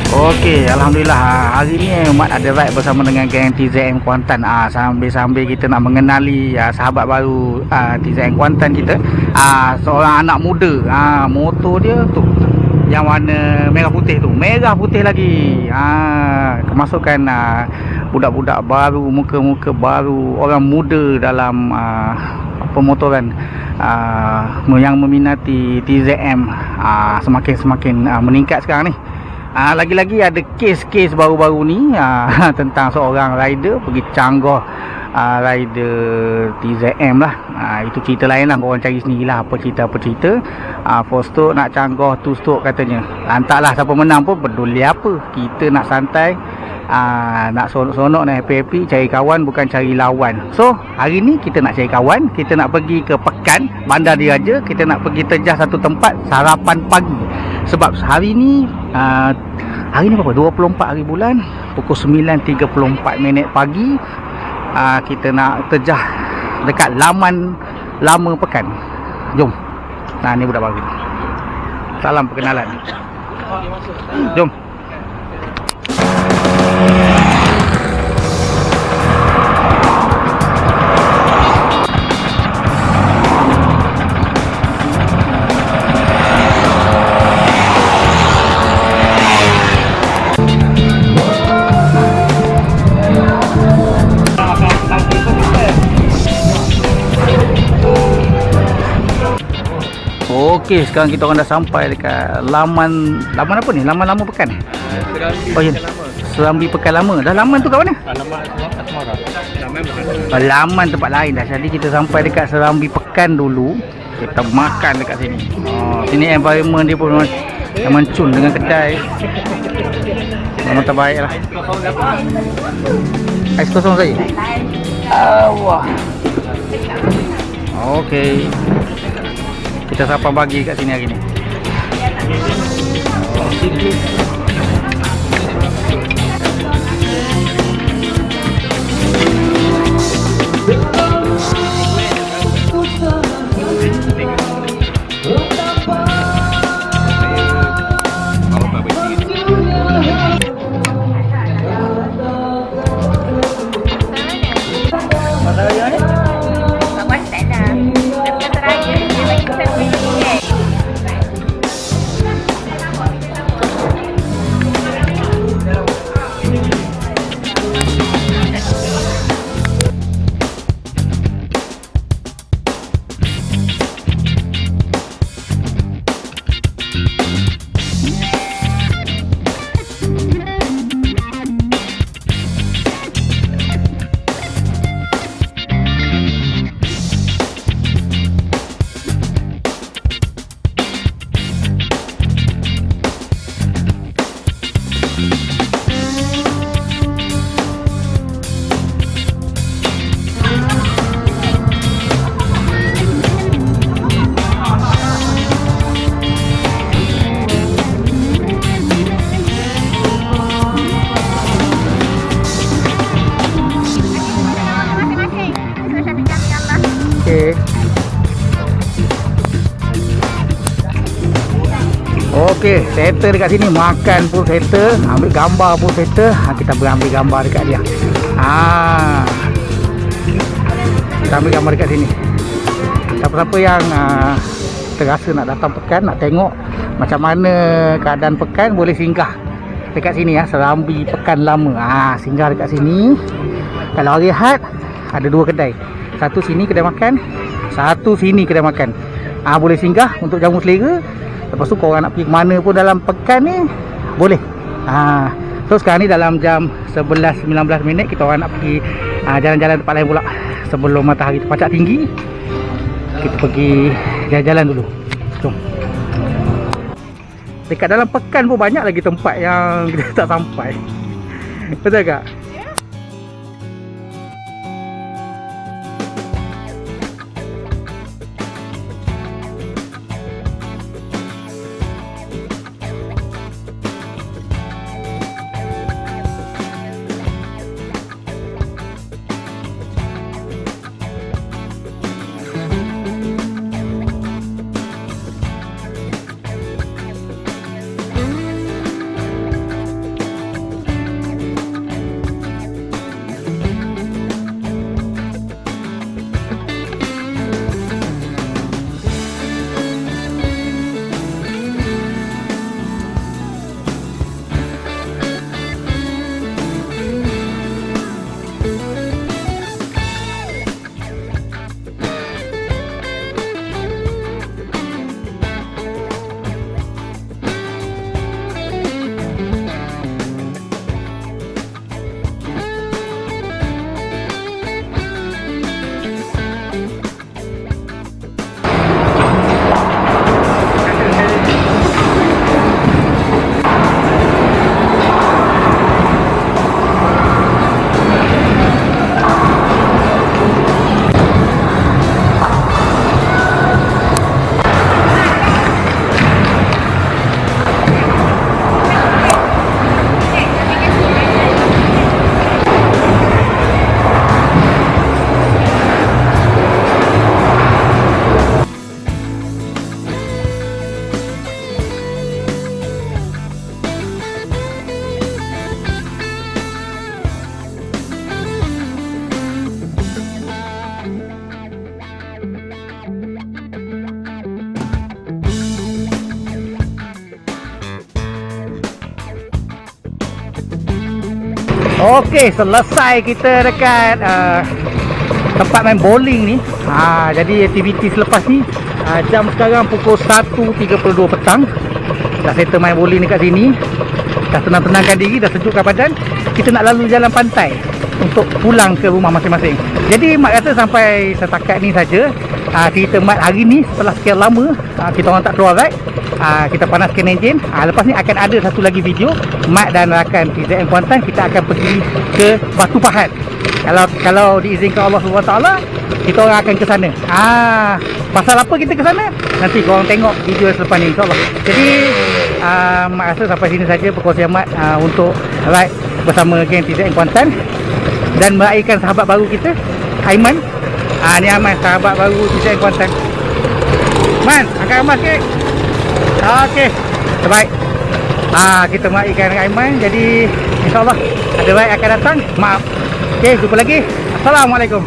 Okey, Alhamdulillah hari ni Mat ada ride bersama dengan geng TZM Kuantan. Sambil-sambil kita nak mengenali sahabat baru TZM Kuantan kita. Seorang anak muda. Motor dia tu yang warna merah putih tu. Merah putih lagi. Kemasukan budak-budak baru, muka-muka baru, orang muda dalam pemotoran yang meminati TZM semakin meningkat sekarang ni. Lagi-lagi ada kes-kes baru-baru ni tentang seorang rider pergi canggah rider TZM lah. Itu cerita lain lah, korang cari sendirilah apa cerita. First stroke nak canggah, two stroke katanya. Entahlah siapa menang pun peduli apa. Kita nak santai, nak sonok-sonok, nak happy-happy, cari kawan bukan cari lawan. So hari ni kita nak cari kawan. Kita nak pergi ke Pekan, Bandar Diraja. Kita nak pergi terjah satu tempat sarapan pagi. Sebab hari ni berapa? 24 hari bulan, pukul 9.34 minit pagi. Kita nak terjah dekat laman lama Pekan. Jom. Ni budak baru. Salam perkenalan. Jom. Okey, sekarang kita orang dah sampai dekat laman apa ni? Laman lama Pekan. Serambi Pekan Lama. Dah laman tu kat mana? Laman tempat lain dah. Jadi kita sampai dekat Serambi Pekan dulu. Kita makan dekat sini. Sini environment dia pun memang cun dengan kedai. Memang terbaik lah. Ais kosong saja. Wah. Okey. Kita sarapan pagi kat sini hari ni. Okey, settle dekat sini, makan pun settle, ambil gambar pun settle. Kita berambil gambar dekat dia. Kita ambil gambar dekat sini. Siapa-siapa yang terasa nak datang Pekan, nak tengok macam mana keadaan Pekan, boleh singgah dekat sini ya, Serambi Pekan Lama. Singgah dekat sini. Kalau hari Ahad ada dua kedai. Satu sini kedai makan, satu sini kedai makan. Boleh singgah untuk jamu selera. Lepas tu korang nak pergi ke mana pun dalam Pekan ni boleh. So sekarang ni dalam jam 11.19 minit kita orang nak pergi jalan-jalan tempat lain pula. Sebelum matahari terpacak tinggi, kita pergi jalan-jalan dulu. Jom. Dekat dalam Pekan pun banyak lagi tempat yang kita tak sampai. Betul tak? Okey, selesai kita dekat tempat main bowling ni. Jadi aktiviti selepas ni, jam sekarang pukul 1.32 petang. Dah settle main bowling dekat sini. Dah tenang-tenangkan diri, dah sejukkan badan. Kita nak lalu jalan pantai untuk pulang ke rumah masing-masing. Jadi Mat rasa sampai setakat ni saja cerita Mat hari ni. Setelah sekian lama kita orang tak keluar ride, kita panaskan enjin. Lepas ni akan ada satu lagi video Mat dan rakan TZM Kuantan. Kita akan pergi ke Batu Pahat. Kalau diizinkan Allah SWT, kita orang akan ke sana. Pasal apa kita ke sana? Nanti korang tengok video selepas ni, insyaAllah. Jadi Mat rasa sampai sini saja perkongsian Mat untuk ride bersama geng TZM Kuantan dan meraihkan sahabat baru kita, Aiman. Ni Aiman, sahabat baru TZM Kuantan. Man, angkat gambar sikit. Okey, terbaik. Kita meraihkan Aiman. Jadi insyaAllah ada ride akan datang. Maaf. Okey, jumpa lagi. Assalamualaikum.